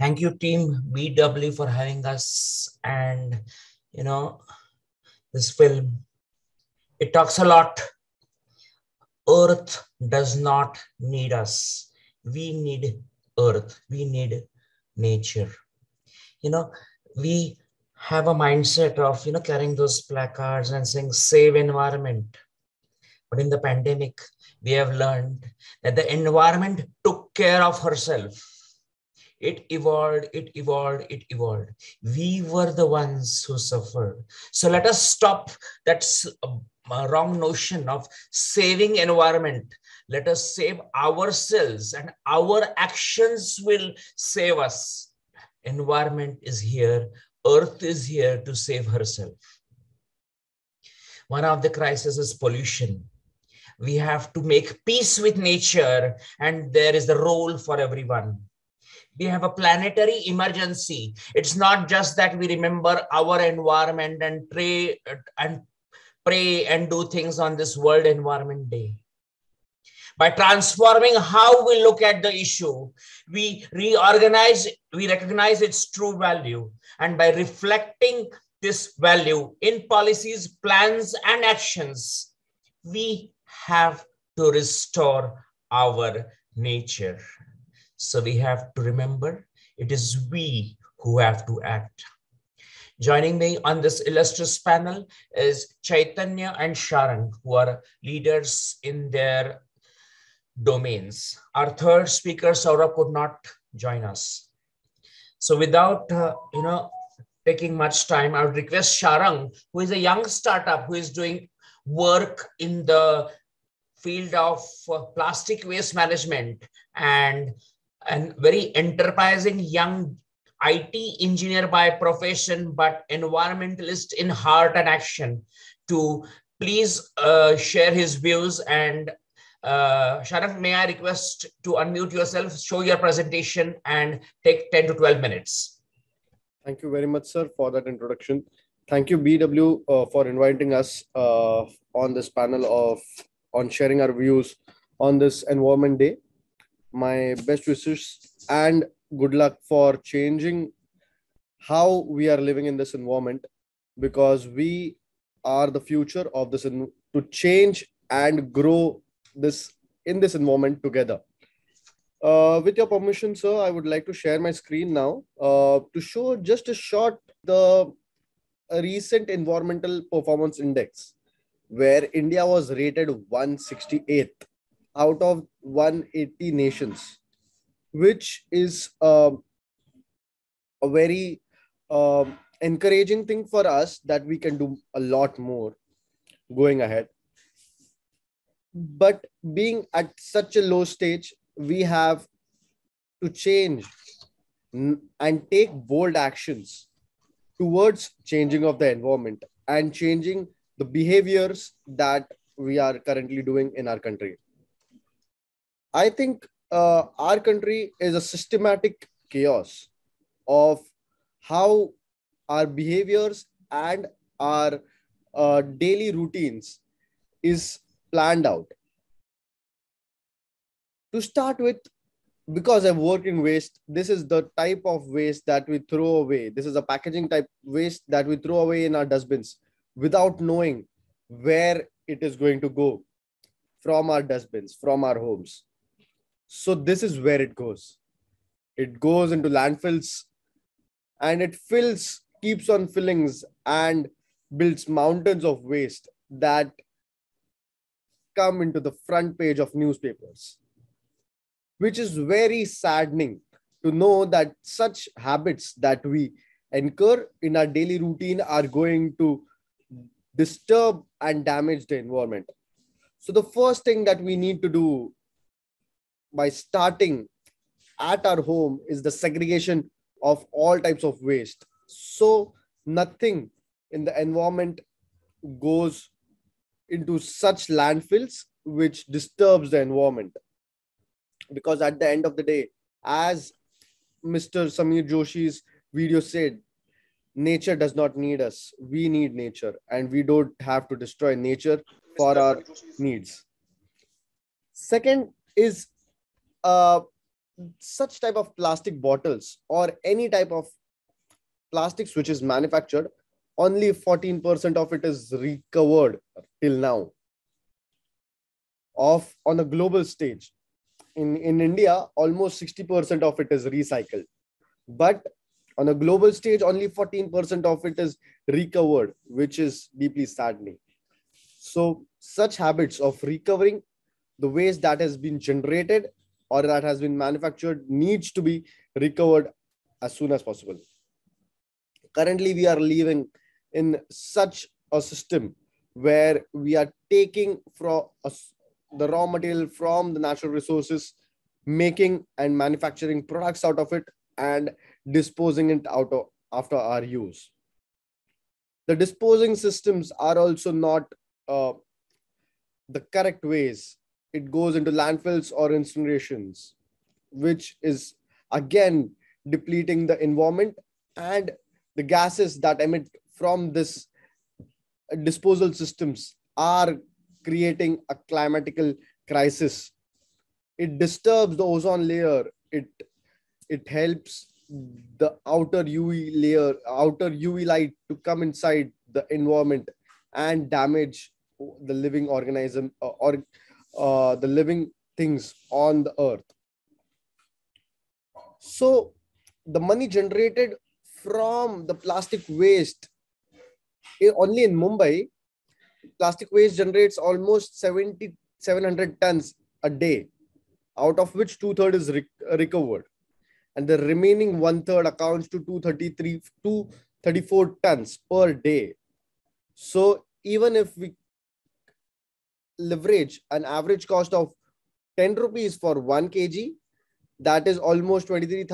Thank you, team BW, for having us. And, you know, this film, it talks a lot. Earth does not need us. We need Earth. We need nature. We have a mindset of, carrying those placards and saying, save environment. But in the pandemic, we have learned that the environment took care of herself. It evolved, it evolved, it evolved. We were the ones who suffered. So let us stop that wrong notion of saving environment. Let us save ourselves, and our actions will save us. Environment is here. Earth is here to save herself. One of the crises is pollution. We have to make peace with nature, and there is the role for everyone. We have a planetary emergency. It's not just that we remember our environment and pray and do things on this World Environment Day. By transforming how we look at the issue, we recognize its true value. And by reflecting this value in policies, plans, and actions, we have to restore our nature. So we have to remember it is we who have to act. Joining me on this illustrious panel is Chaitanya and Sharang, who are leaders in their domains. Our third speaker, Saurabh, could not join us. So without taking much time, I would request Sharang, who is a young startup who is doing work in the field of plastic waste management and very enterprising young IT engineer by profession, but environmentalist in heart and action, to please share his views. And Sharang, may I request to unmute yourself, show your presentation, and take 10 to 12 minutes. Thank you very much, sir, for that introduction. Thank you, BW, for inviting us on this panel on sharing our views on this Environment Day. My best wishes and good luck for changing how we are living in this environment, because we are the future of this, to change and grow this in this environment together. With your permission, sir, I would like to share my screen now to show just a short the recent environmental performance index, where India was rated 168th out of 180 nations, which is a very encouraging thing for us, that we can do a lot more going ahead. But being at such a low stage, we have to change and take bold actions towards changing of the environment and changing the behaviors that we are currently doing in our country. I think our country is a systematic chaos of how our behaviors and our daily routines is planned out. To start with, because I work in waste, this is the type of waste that we throw away. This is a packaging type waste that we throw away in our dustbins without knowing where it is going to go from our dustbins, from our homes. So this is where it goes. It goes into landfills, and it keeps on filling and builds mountains of waste that come into the front page of newspapers, which is very saddening to know that such habits that we incur in our daily routine are going to disturb and damage the environment. So the first thing that we need to do by starting at our home is the segregation of all types of waste. So nothing in the environment goes into such landfills which disturbs the environment. Because at the end of the day, as Mr. Samir Joshi's video said, nature does not need us. We need nature, and we don't have to destroy nature for our needs. Second is such type of plastic bottles or any type of plastics which is manufactured, only 14% of it is recovered till now of on a global stage. In India, almost 60% of it is recycled. But on a global stage, only 14% of it is recovered, which is deeply saddening. So such habits of recovering the waste that has been generated or that has been manufactured needs to be recovered as soon as possible. Currently, we are living in such a system where we are taking from the raw material from the natural resources, making and manufacturing products out of it, and disposing it out of after our use. The disposing systems are also not uh, the correct ways. It goes into landfills or incinerations, which is again depleting the environment, and the gases that emit from this disposal systems are creating a climatical crisis. It disturbs the ozone layer. It helps the outer UV layer, outer UV light to come inside the environment and damage the living organism or the living things on the earth. So the money generated from the plastic waste, only in Mumbai, plastic waste generates almost 700 tons a day, out of which two-thirds is recovered. And the remaining one-third accounts to 234 tons per day. So even if we leverage an average cost of 10 rupees for 1 kg, that is almost 23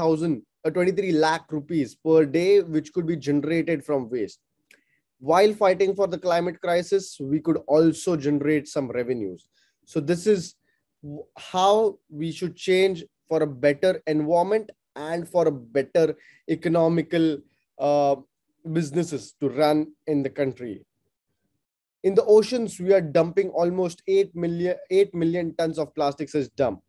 lakh rupees per day, which could be generated from waste. While fighting for the climate crisis, we could also generate some revenues. So this is how we should change for a better environment and for a better economical businesses to run in the country. In the oceans, we are dumping almost 8 million tons of plastics as dump.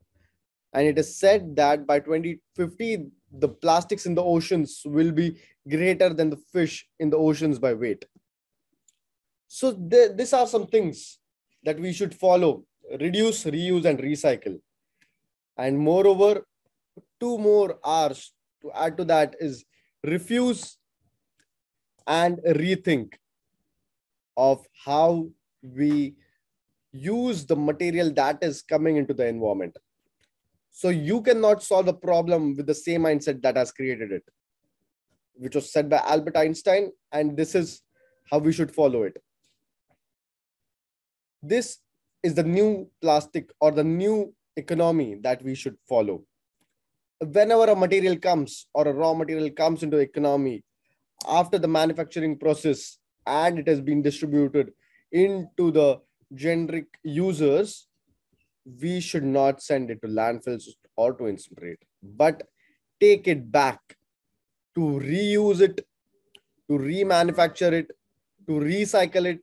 And it is said that by 2050, the plastics in the oceans will be greater than the fish in the oceans by weight. So these are some things that we should follow: reduce, reuse, and recycle. And moreover, 2 more R's to add to that is refuse and rethink of how we use the material that is coming into the environment. So you cannot solve the problem with the same mindset that has created it, which was said by Albert Einstein, and this is how we should follow it. This is the new plastic or the new economy that we should follow. Whenever a material comes or a raw material comes into the economy after the manufacturing process and it has been distributed into the generic users, we should not send it to landfills or to incinerate, but take it back to reuse it, to remanufacture it, to recycle it,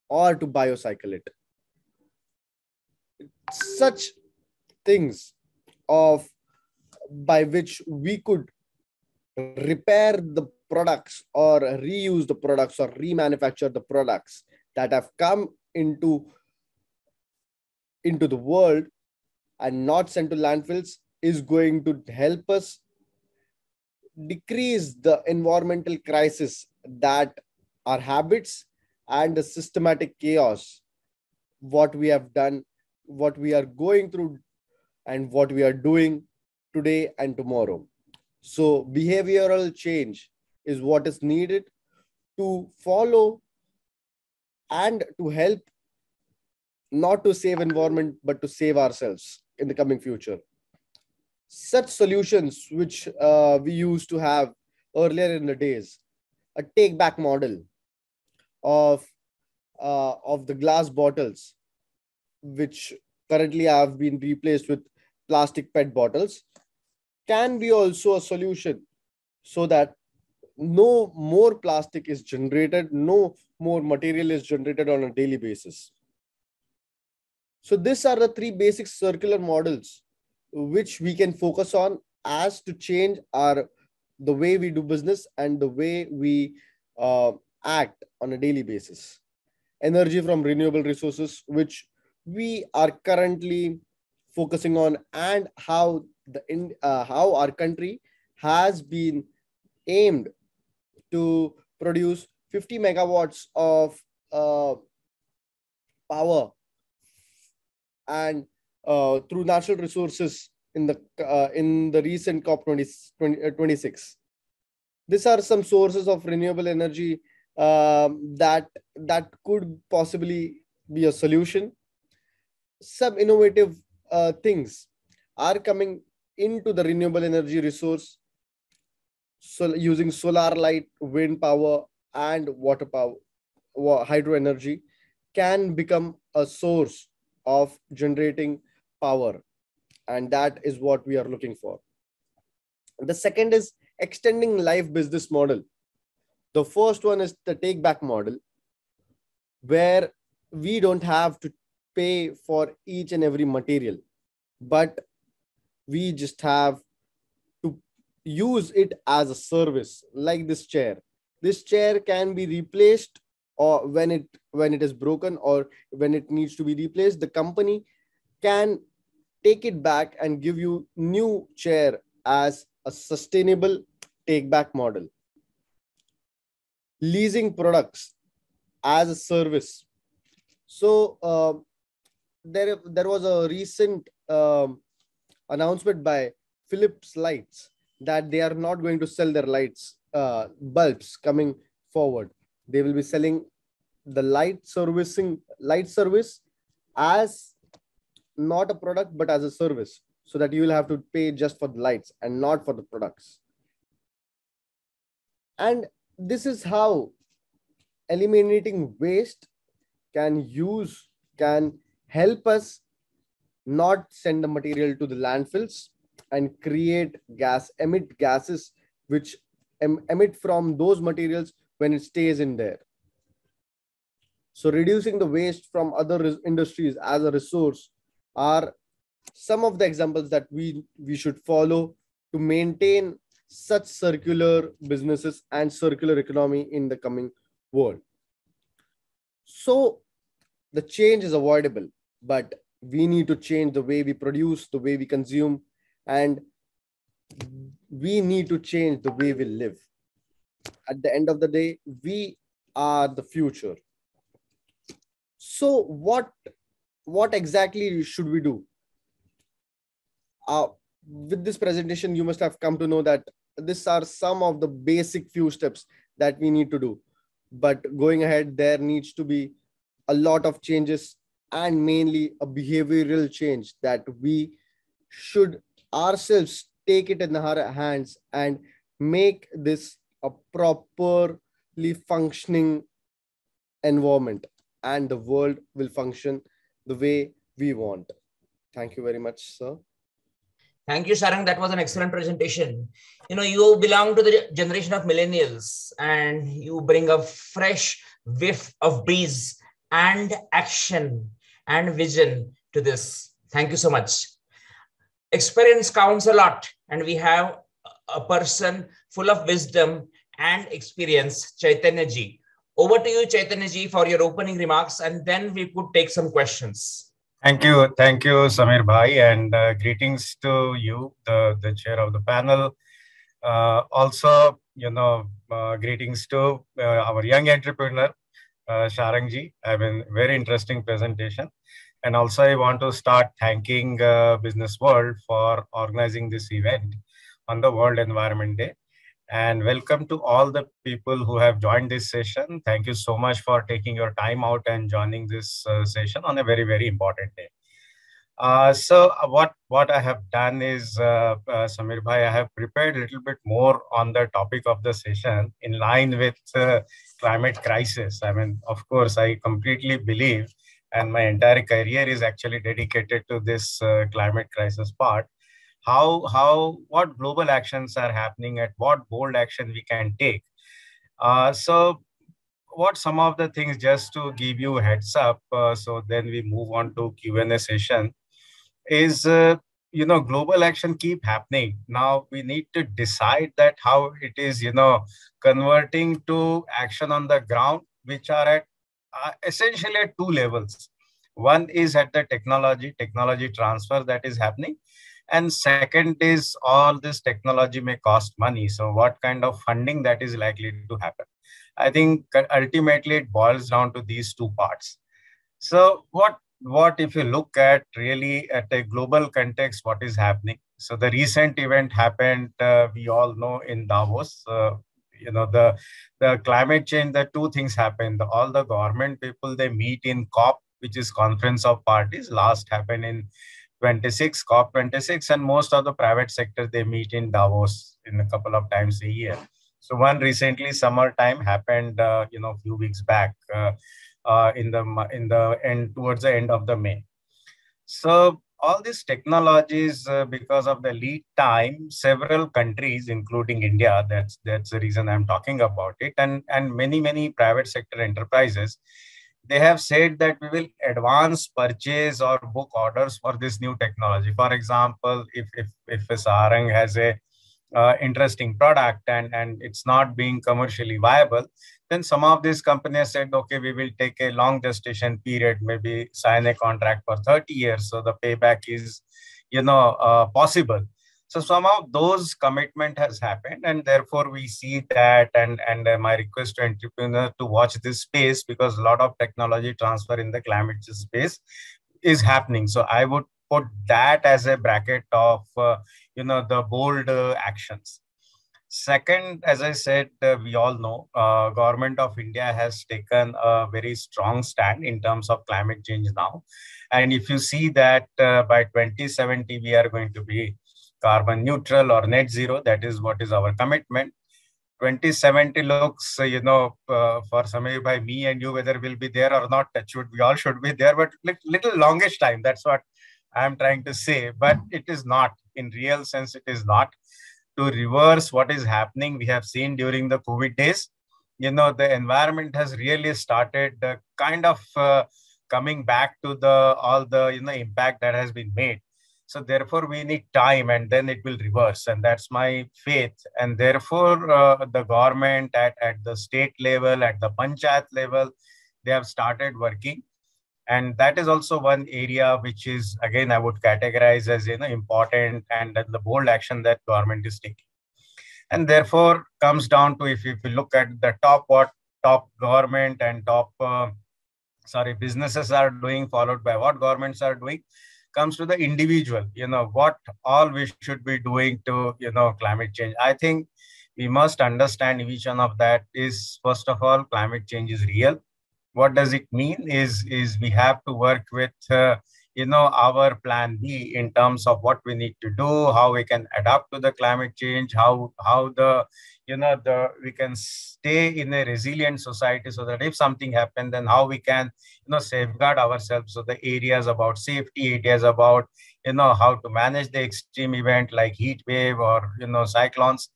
or to biocycle it. Such things of by which we could repair the products or reuse the products or remanufacture the products that have come into the world and not sent to landfills is going to help us decrease the environmental crisis that our habits and the systematic chaos, what we have done, what we are going through, and what we are doing today and tomorrow. So behavioral change is what is needed to follow and to help not to save environment, but to save ourselves in the coming future. Such solutions which we used to have earlier in the days, a take back model of the glass bottles, which currently have been replaced with plastic PET bottles, can be also a solution so that no more plastic is generated, no more material is generated on a daily basis. So these are the three basic circular models which we can focus on as to change our the way we do business and the way we act on a daily basis. Energy from renewable resources, which we are currently focusing on, and how how our country has been aimed to produce 50 megawatts of power and through natural resources in the recent COP 26. These are some sources of renewable energy that could possibly be a solution. Some innovative things are coming into the renewable energy resource, so using solar light, wind power, and water power, hydro energy can become a source of generating power, and that is what we are looking for. The second is extending life business model. The first one is the take back model, where we don't have to pay for each and every material, but we just have to use it as a service. Like this chair, this chair can be replaced, or when it is broken or when it needs to be replaced, the company can take it back and give you new chair as a sustainable take back model. Leasing products as a service. So there was a recent announcement by Philips Lights that they are not going to sell their lights bulbs coming forward. They will be selling the light service as not a product but as a service, so that you will have to pay just for the lights and not for the products. And this is how eliminating waste can help us not send the material to the landfills and emit gases which emit from those materials when it stays in there. So reducing the waste from other industries as a resource are some of the examples that we should follow to maintain such circular businesses and circular economy in the coming world. So the change is avoidable, but we need to change the way we produce, the way we consume, and we need to change the way we live. At the end of the day, we are the future. So what exactly should we do? With this presentation, you must have come to know that these are some of the basic few steps that we need to do. But going ahead, there needs to be a lot of changes, and mainly a behavioral change, that we should ourselves take it in our hands and make this a properly functioning environment, and the world will function the way we want. Thank you very much, sir. Thank you, Sharang. That was an excellent presentation. You belong to the generation of millennials, and you bring a fresh whiff of breeze and action and vision to this. Thank you so much. Experience counts a lot, and we have a person full of wisdom and experience, Chaitanya ji. Over to you, Chaitanya ji, for your opening remarks, and then we could take some questions. Thank you, Samir Bhai, and greetings to you, the chair of the panel. Also, greetings to our young entrepreneur, Sharang ji. I mean, very interesting presentation. And also, I want to start thanking Business World for organizing this event on the World Environment Day. And welcome to all the people who have joined this session. Thank you so much for taking your time out and joining this session on a very, very important day. So what I have done is, Samir Bhai, I have prepared a little bit more on the topic of the session in line with climate crisis. I mean, of course, I completely believe, and my entire career is actually dedicated to this climate crisis part. What global actions are happening, at what bold action we can take. So what some of the things, just to give you a heads up, so then we move on to Q&A session, is global action keep happening. Now we need to decide that how it is, converting to action on the ground, which are at essentially at two levels. One is at the technology transfer that is happening. And second is all this technology may cost money. So what kind of funding that is likely to happen? I think ultimately it boils down to these two parts. So what if you look at really at a global context, what is happening? So the recent event happened, we all know, in Davos. The climate change. The two things happened. All the government people, they meet in COP, which is Conference of Parties. Last happened in 26 COP 26, and most of the private sector, they meet in Davos in a couple of times a year. So one recently summertime happened, a few weeks back. In the end, towards the end of the May. So all these technologies, because of the lead time, several countries, including India, that's the reason I'm talking about it, and many private sector enterprises, they have said that we will advance purchase or book orders for this new technology. For example, if a Sharang has a interesting product and it's not being commercially viable, then some of these companies said, okay, we will take a long gestation period, maybe sign a contract for 30 years. So the payback is, possible. So some of those commitment has happened, and therefore we see that, and my request to entrepreneur to watch this space, because a lot of technology transfer in the climate change space is happening. So I would put that as a bracket of, the bold actions. Second, as I said, we all know, government of India has taken a very strong stand in terms of climate change now. And if you see that by 2070, we are going to be carbon neutral or net zero, that is what is our commitment. 2070 looks, for Samir, by me and you, whether we'll be there or not, that should, we all should be there, but little longish time. That's what I'm trying to say. But it is not, in real sense, it is not. To reverse what is happening, we have seen during the COVID days, the environment has really started kind of coming back to all the impact that has been made. So therefore we need time, and then it will reverse, and that's my faith. And therefore the government at the state level, at the panchayat level, they have started working. And that is also one area which is, again, I would categorize as important, and the bold action that government is taking. And therefore comes down to, if you look at the top, what top government and top businesses are doing, followed by what governments are doing, comes to the individual, what all we should be doing to climate change. I think we must understand each one of that is, first of all, climate change is real. What does it mean is we have to work with our plan B in terms of what we need to do, how we can adapt to the climate change, how the we can stay in a resilient society, so that if something happens, then how we can safeguard ourselves. So the areas about safety, areas about how to manage the extreme event like heat wave or cyclones,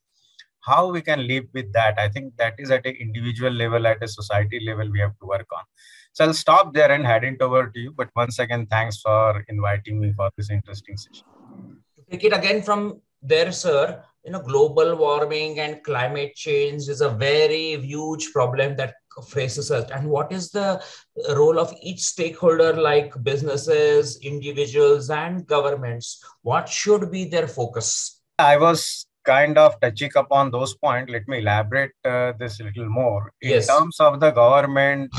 how we can live with that. I think that is at an individual level, at a society level, we have to work on. So I'll stop there and hand it over to you. But once again, thanks for inviting me for this interesting session. To take it again from there, sir, global warming and climate change is a very huge problem that faces us. And what is the role of each stakeholder, like businesses, individuals, and governments? What should be their focus? I was kind of touching upon those points. Let me elaborate this a little more. In terms of the government,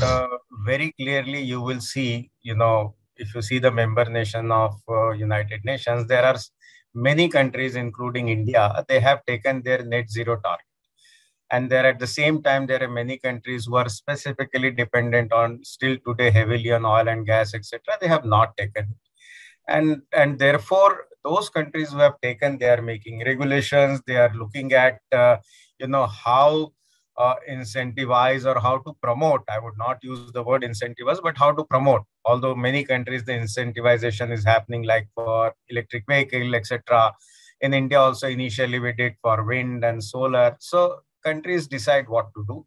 very clearly you will see, if you see the member nation of United Nations, there are many countries, including India, they have taken their net zero target. And there, at the same time, there are many countries who are specifically dependent on, still today, heavily on oil and gas, etc. They have not taken it. And therefore, those countries who have taken, they are making regulations. They are looking at, how incentivize or how to promote. I would not use the word incentivize, but how to promote. Although many countries, the incentivization is happening, like for electric vehicle, etc. In India also, initially we did for wind and solar. So countries decide what to do.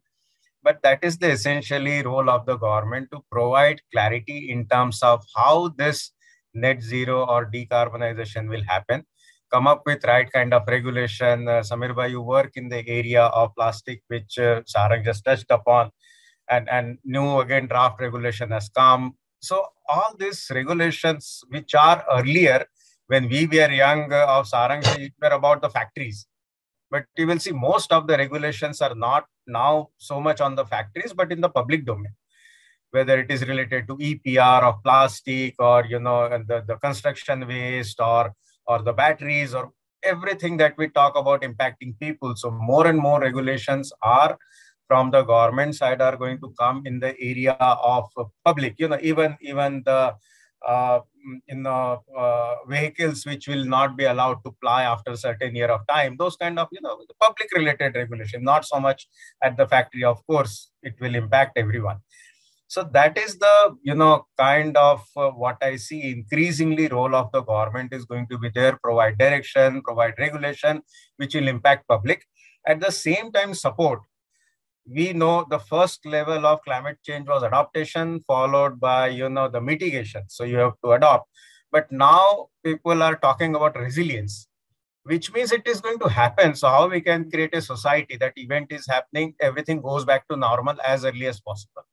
But that is the essentially role of the government, to provide clarity in terms of how this net zero or decarbonization will happen. Come up with right kind of regulation. Samir bhai, you work in the area of plastic, which Sharang just touched upon, and new again draft regulation has come. So all these regulations, which are earlier when we were young, of Sarang ji, were about the factories. But you will see most of the regulations are not now so much on the factories, but in the public domain, whether it is related to EPR of plastic, or and the construction waste, or the batteries, or everything that we talk about impacting people. So more and more regulations are from the government side are going to come in the area of public. Even the uh, vehicles which will not be allowed to fly after a certain year of time. Those kind of the public related regulation, not so much at the factory. Of course, it will impact everyone. So that is the kind of what I see increasingly role of the government is going to be there, provide direction, provide regulation, which will impact public. At the same time, support. We know the first level of climate change was adaptation, followed by the mitigation. So you have to adopt. But now people are talking about resilience, which means it is going to happen. So how we can create a society that event is happening, everything goes back to normal as early as possible,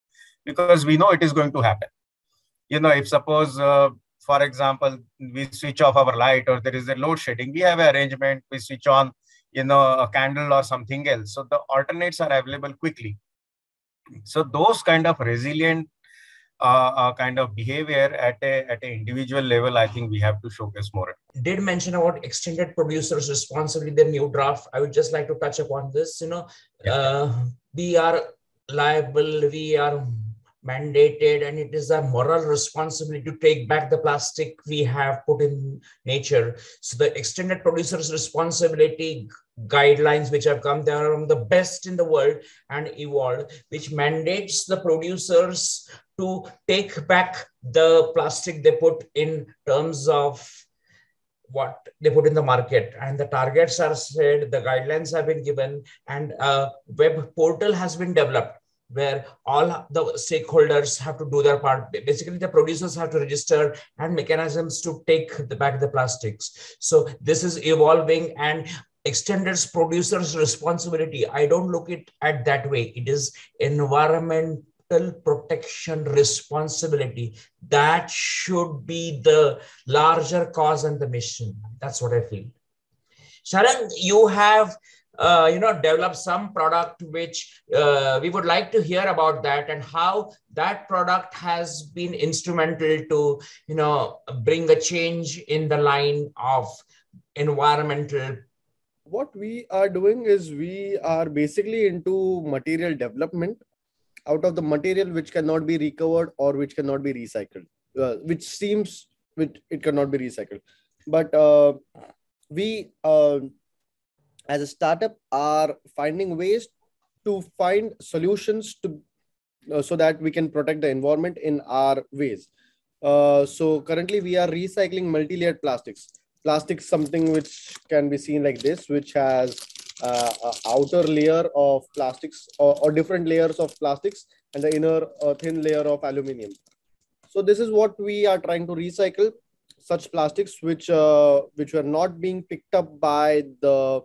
because we know it is going to happen. If suppose, for example, we switch off our light or there is a load shedding, we have an arrangement, we switch on, a candle or something else. So the alternates are available quickly. So those kind of resilient kind of behavior at a individual level, I think we have to showcase more. Did mention about extended producers responsibility, the new draft. I would just like to touch upon this. We are liable, we are mandated, and it is a moral responsibility to take back the plastic we have put in nature. So the extended producers responsibility guidelines which have come, they are from the best in the world and evolved, which mandates the producers to take back the plastic they put in terms of what they put in the market, and the targets are said, the guidelines have been given, and a web portal has been developed where all the stakeholders have to do their part. Basically, the producers have to register and mechanisms to take back the plastics. So this is evolving, and extended producers' responsibility, I don't look at that way. It is environmental protection responsibility. That should be the larger cause and the mission. That's what I feel. Sharang, you have develop some product which we would like to hear about that, and how that product has been instrumental to bring a change in the line of environmental. What we are doing is we are basically into material development out of the material which cannot be recovered or which cannot be recycled, which it cannot be recycled. But we as a startup are finding ways to find solutions to so that we can protect the environment in our ways. So currently we are recycling multi-layered plastics. Plastics, something which can be seen like this, which has an outer layer of plastics or different layers of plastics, and the inner thin layer of aluminum. So this is what we are trying to recycle, such plastics which were not being picked up by the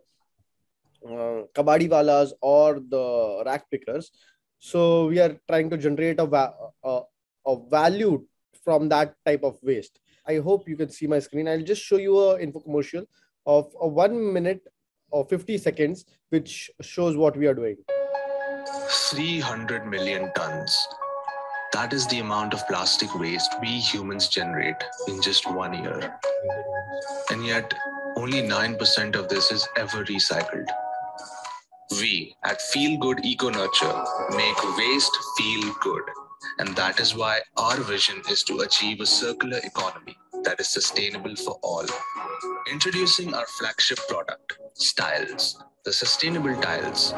kabadi walas or the rack pickers. So we are trying to generate a value from that type of waste. I hope you can see my screen. I'll just show you an infomercial of 1 minute or 50 seconds, which shows what we are doing. 300 million tons. That is the amount of plastic waste we humans generate in just 1 year. And yet, only 9% of this is ever recycled. We at Feel Good Econiture make waste feel good. And that is why our vision is to achieve a circular economy that is sustainable for all. Introducing our flagship product, Styles, the sustainable tiles.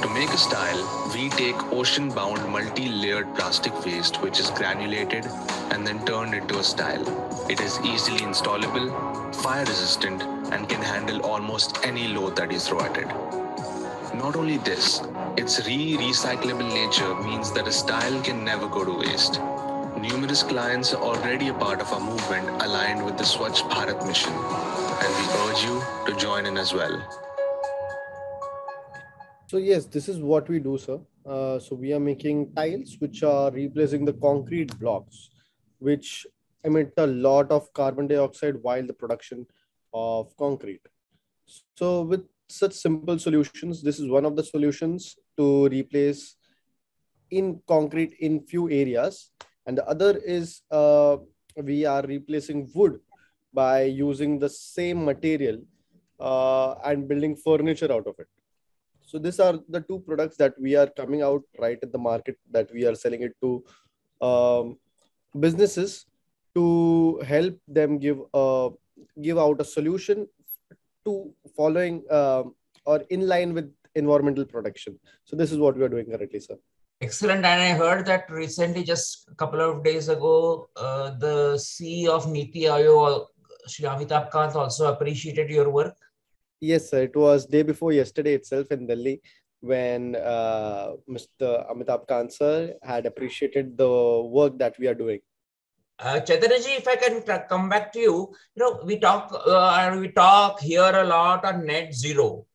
To make a style, we take ocean-bound multi-layered plastic waste which is granulated and then turned into a style. It is easily installable, fire-resistant, and can handle almost any load that you throw at it. Not only this, Its recyclable nature means that a style can never go to waste. Numerous clients are already a part of our movement aligned with the Swachh Bharat mission, and we urge you to join in as well. So yes, this is what we do, sir. So we are making tiles which are replacing the concrete blocks, which emit a lot of carbon dioxide while the production of concrete. So with such simple solutions, this is one of the solutions to replace in concrete in few areas, and the other is we are replacing wood by using the same material and building furniture out of it. So these are the two products that we are coming out right at the market, that we are selling it to businesses to help them give out a solution to following or in line with environmental protection. So this is what we are doing currently, sir. Excellent. And I heard that recently, just a couple of days ago, the CEO of Niti Aayog, Shri Amitabh Kant, also appreciated your work. Yes, sir. It was day before yesterday itself in Delhi when Mr. Amitabh Kant sir had appreciated the work that we are doing. Chaitanya ji, if I can come back to you, we talk here a lot on net zero.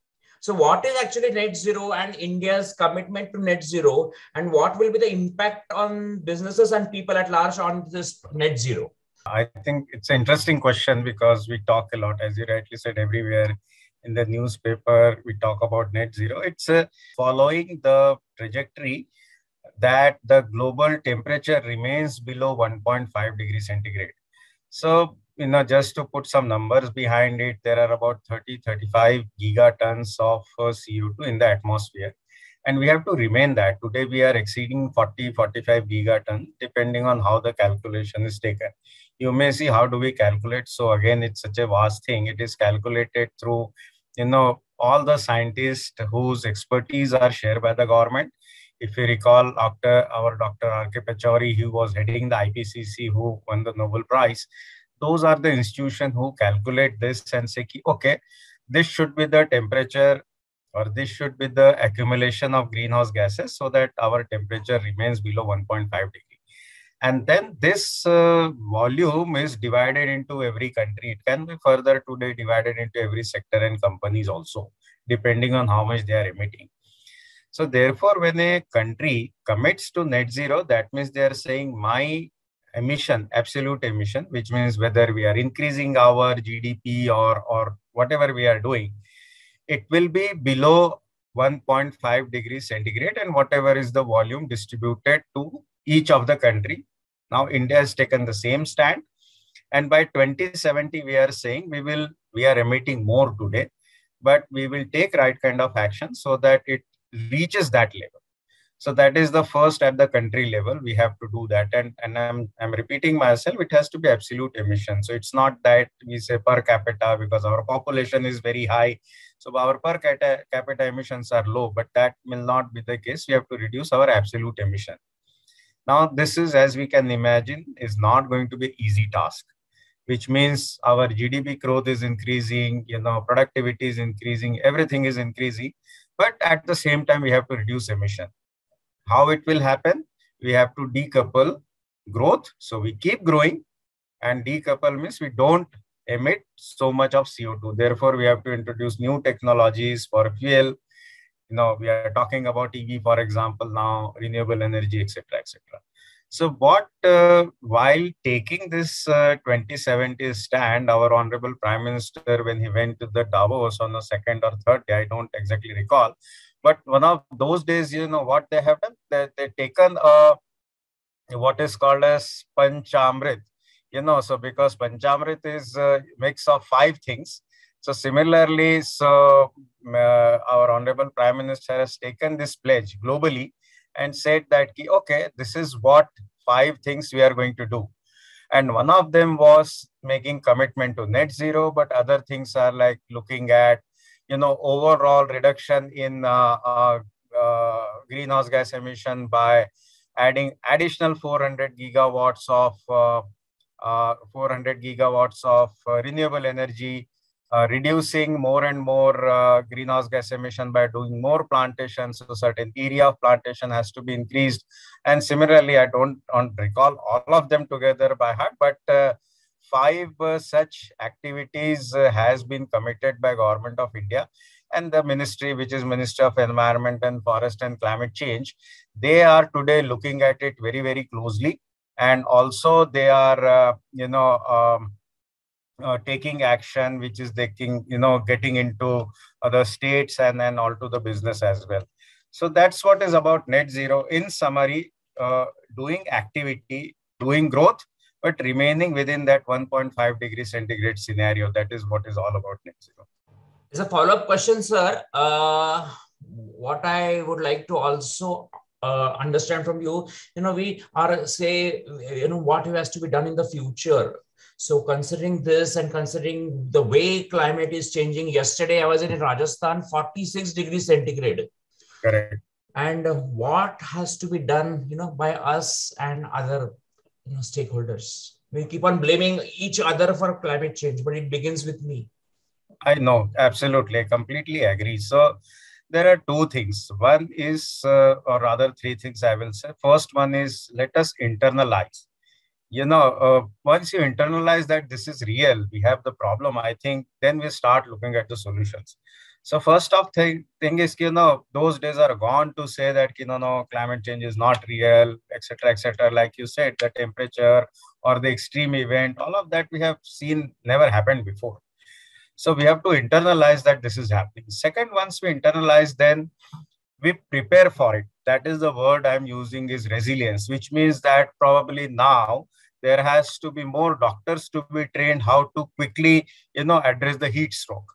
So what is actually net zero and India's commitment to net zero, and what will be the impact on businesses and people at large on this net zero? I think it's an interesting question because we talk a lot, as you rightly said, everywhere in the newspaper, we talk about net zero. It's following the trajectory that the global temperature remains below 1.5 degrees centigrade. So, just to put some numbers behind it, there are about 35 gigatons of CO2 in the atmosphere. And we have to remain that. Today, we are exceeding 45 gigatons, depending on how the calculation is taken. You may see, how do we calculate? So again, it's such a vast thing. It is calculated through, all the scientists whose expertise are shared by the government. If you recall, our Dr. R.K. Pachauri, who was heading the IPCC, who won the Nobel Prize, those are the institutions who calculate this and say, okay, this should be the temperature or this should be the accumulation of greenhouse gases so that our temperature remains below 1.5 degree. And then this volume is divided into every country. It can be further today divided into every sector and companies also, depending on how much they are emitting. So therefore, when a country commits to net zero, that means they are saying my emission, absolute emission, which means whether we are increasing our GDP or whatever we are doing, it will be below 1.5 degrees centigrade, and whatever is the volume distributed to each of the country. Now, India has taken the same stand. And by 2070, we are saying we are emitting more today, but we will take right kind of action so that it reaches that level. So that is the first at the country level. We have to do that. And I'm repeating myself, it has to be absolute emission. So it's not that we say per capita because our population is very high. So our per capita emissions are low, but that will not be the case. We have to reduce our absolute emission. Now, this is, as we can imagine, is not going to be an easy task, which means our GDP growth is increasing, productivity is increasing, everything is increasing. But at the same time, we have to reduce emission. How it will happen? We have to decouple growth. So we keep growing, and decouple means we don't emit so much of CO2. Therefore, we have to introduce new technologies for fuel. We are talking about EV, for example, now, renewable energy, etc., etc. So while taking this 2070 stand, our Honorable Prime Minister, when he went to the Davos on the second or third day, I don't exactly recall, but one of those days, what they have done? They've taken what is called as Panchamrit, so because Panchamrit is a mix of 5 things. So similarly, our Honorable Prime Minister has taken this pledge globally and said that, okay, this is what 5 things we are going to do. And one of them was making commitment to net zero, but other things are like looking at, overall reduction in greenhouse gas emission by adding additional 400 gigawatts of renewable energy, reducing more and more greenhouse gas emission by doing more plantations. So certain area of plantation has to be increased. And similarly, I don't recall all of them together by heart, but five such activities has been committed by Government of India, and the ministry, which is Ministry of Environment and Forest and Climate Change. They are today looking at it very, very closely. And also they are, taking action, which is taking, getting into other states and then also the business as well. So that's what is about net zero. In summary, doing activity, doing growth, but remaining within that 1.5 degrees centigrade scenario. That is what is all about net zero. As a follow-up question, sir, what I would like to also understand from you, we are say, what has to be done in the future. So considering this and considering the way climate is changing, yesterday I was in Rajasthan, 46 degrees centigrade. Correct. And what has to be done, by us and other stakeholders? We keep on blaming each other for climate change, but it begins with me. I know, absolutely. I completely agree. So there are two things. One is, or rather three things I will say. First one is, let us internalize. Once you internalize that this is real, we have the problem, I think, then we start looking at the solutions. So first off thing is, those days are gone to say that, no, climate change is not real, etc., etc. Like you said, the temperature or the extreme event, all of that we have seen never happened before. So we have to internalize that this is happening. Second, once we internalize, then we prepare for it. That is the word I'm using, is resilience, which means that probably now there has to be more doctors to be trained how to quickly, address the heat stroke.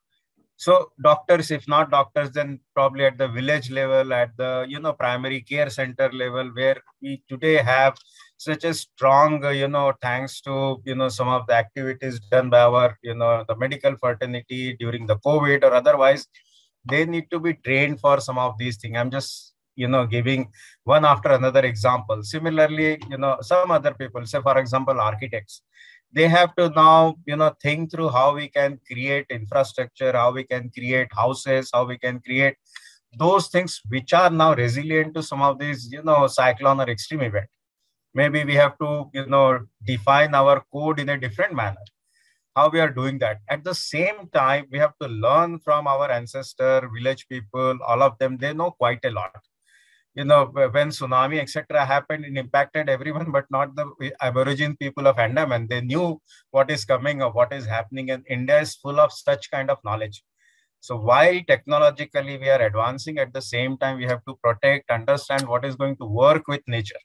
So doctors, if not doctors, then probably at the village level, at the, primary care center level, where we today have such a strong, thanks to, some of the activities done by our, the medical fraternity during the COVID or otherwise, they need to be trained for some of these things. I'm just, giving one after another example. Similarly, some other people, say, for example, architects, they have to now, think through how we can create infrastructure, how we can create houses, how we can create those things which are now resilient to some of these, cyclone or extreme event. Maybe we have to, define our code in a different manner. How we are doing that. At the same time, we have to learn from our ancestor, village people, all of them, they know quite a lot. When tsunami, etc. happened, it impacted everyone, but not the Aborigine people of Andaman. They knew what is coming or what is happening, and India is full of such kind of knowledge. So while technologically we are advancing, at the same time, we have to protect, understand what is going to work with nature,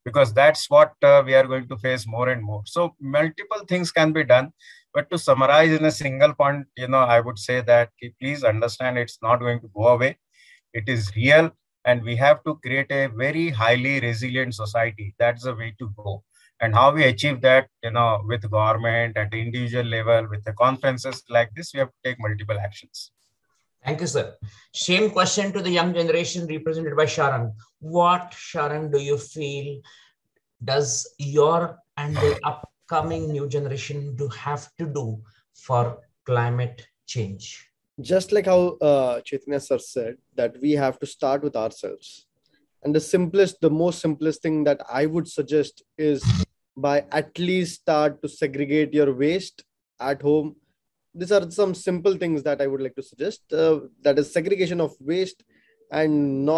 because that's what we are going to face more and more. So multiple things can be done, but to summarize in a single point, I would say that please understand it's not going to go away. It is real, and we have to create a very highly resilient society. That's the way to go. And how we achieve that, with government at the individual level, with the conferences like this, we have to take multiple actions. Thank you, sir. Same question to the young generation represented by Sharang. What, Sharang, do you feel does your and the upcoming new generation have to do for climate change? Just like how Chaitanya sir said, that we have to start with ourselves. And the most simplest thing that I would suggest is by at least start to segregate your waste at home. These are some simple things that I would like to suggest. That is segregation of waste, and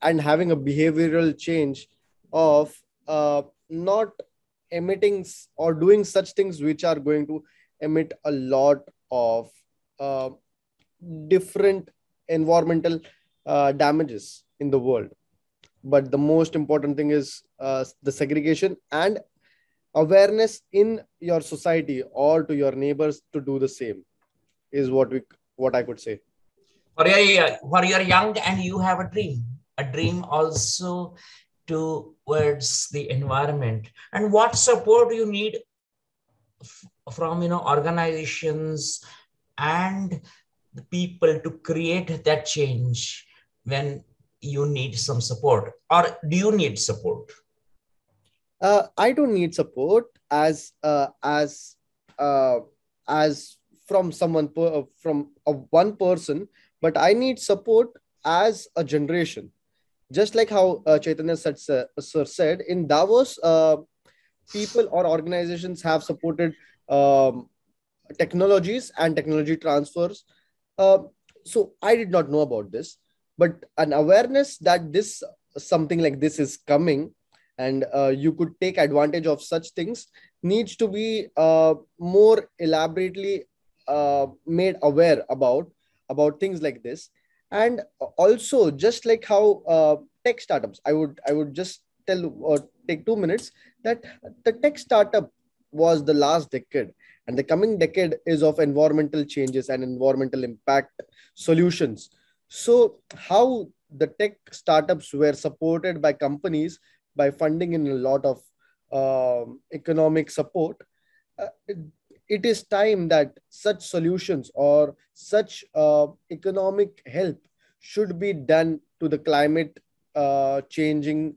and having a behavioral change of not emitting or doing such things which are going to emit a lot of different environmental damages in the world. But the most important thing is the segregation and awareness in your society or to your neighbors to do the same is what I could say. For you're young and you have a dream also towards the environment. And what support do you need from organizations and the people to create that change when you need some support, or do you need support? I don't need support as from someone, from one person, but I need support as a generation. Just like how Chaitanya sir said, in Davos, people or organizations have supported um, technologies and technology transfers. Uh, so I did not know about this, but an awareness that this something like this is coming, and you could take advantage of such things, needs to be more elaborately made aware about things like this. And also, just like how tech startups, I would just tell or take 2 minutes that the tech startup was the last decade, and the coming decade is of environmental changes and environmental impact solutions. So how the tech startups were supported by companies by funding in a lot of economic support, it, it is time that such solutions or such economic help should be done to the climate changing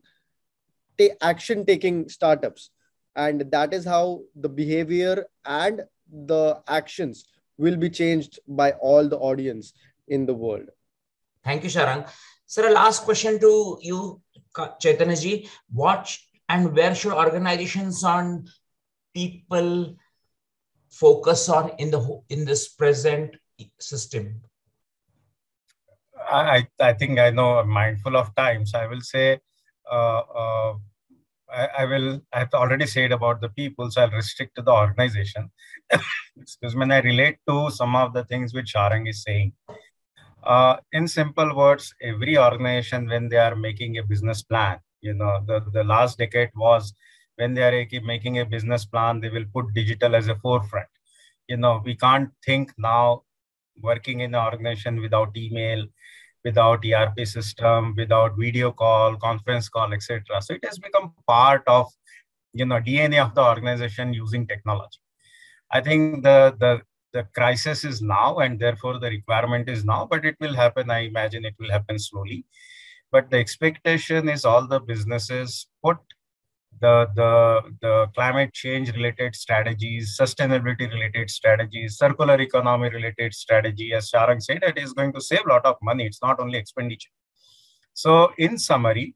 action taking startups. And that is how the behavior and the actions will be changed by all the audience in the world. Thank you, Sharang. Sir, a last question to you, Chaitanya ji. What and where should organizations on people focus on in this present system? I think I know I'm mindful of time, so I will say uh, uh, I've already said about the people, so I'll restrict to the organization. Because when I relate to some of the things which Sharang is saying, in simple words, every organization, when they are making a business plan, the last decade was when they are making a business plan, they will put digital as a forefront. We can't think now working in an organization without email, without ERP system, without video call, conference call, etc. So it has become part of DNA of the organization using technology. I think the crisis is now, and therefore the requirement is now, but it will happen. I imagine it will happen slowly. But the expectation is all the businesses put the climate change related strategies, sustainability related strategies, circular economy related strategy. As Sharang said, it is going to save a lot of money. It's not only expenditure. So in summary,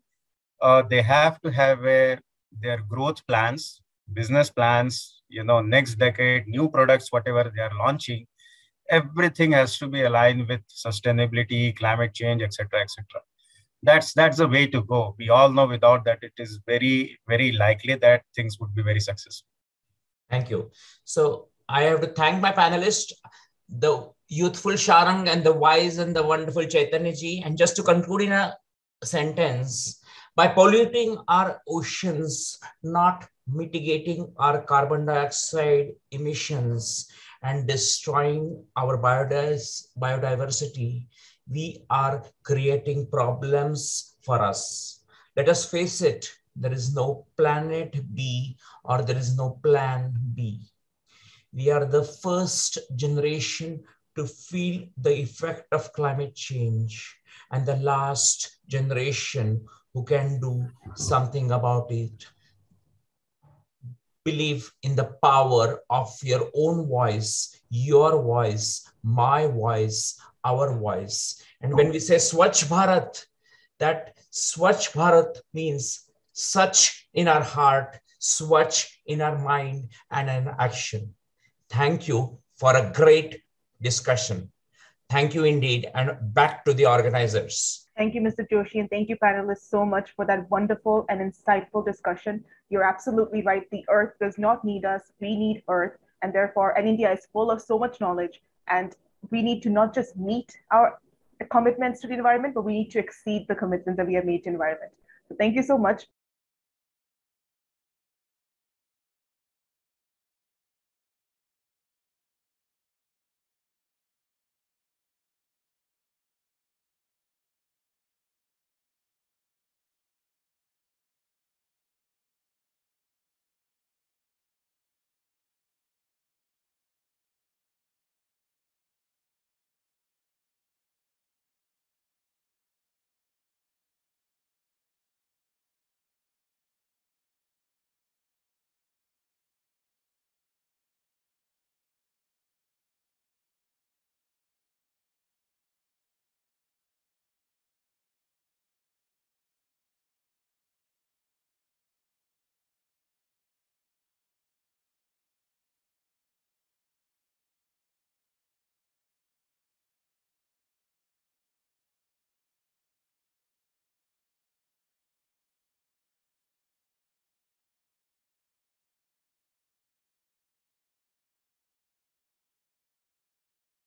they have to have their growth plans, business plans, next decade, new products, whatever they are launching, everything has to be aligned with sustainability, climate change, etc., etc. That's the way to go. We all know without that, it is very, very likely that things would be very successful. Thank you. So I have to thank my panelists, the youthful Sharang and the wise and the wonderful Chaitanya ji. And just to conclude in a sentence, by polluting our oceans, not mitigating our carbon dioxide emissions, and destroying our biodiversity, we are creating problems for us. Let us face it, there is no planet B or there is no plan B. We are the first generation to feel the effect of climate change and the last generation who can do something about it. Believe in the power of your own voice, your voice, my voice, our voice. And when we say Swachh Bharat, that Swachh Bharat means such in our heart, Swachh in our mind and in action. Thank you for a great discussion. Thank you indeed. And back to the organizers. Thank you, Mr. Joshi, and thank you, panelists, so much for that wonderful and insightful discussion. You're absolutely right. The Earth does not need us. We need Earth. And therefore, and India is full of so much knowledge. And we need to not just meet our commitments to the environment, but we need to exceed the commitments that we have made to the environment. So thank you so much.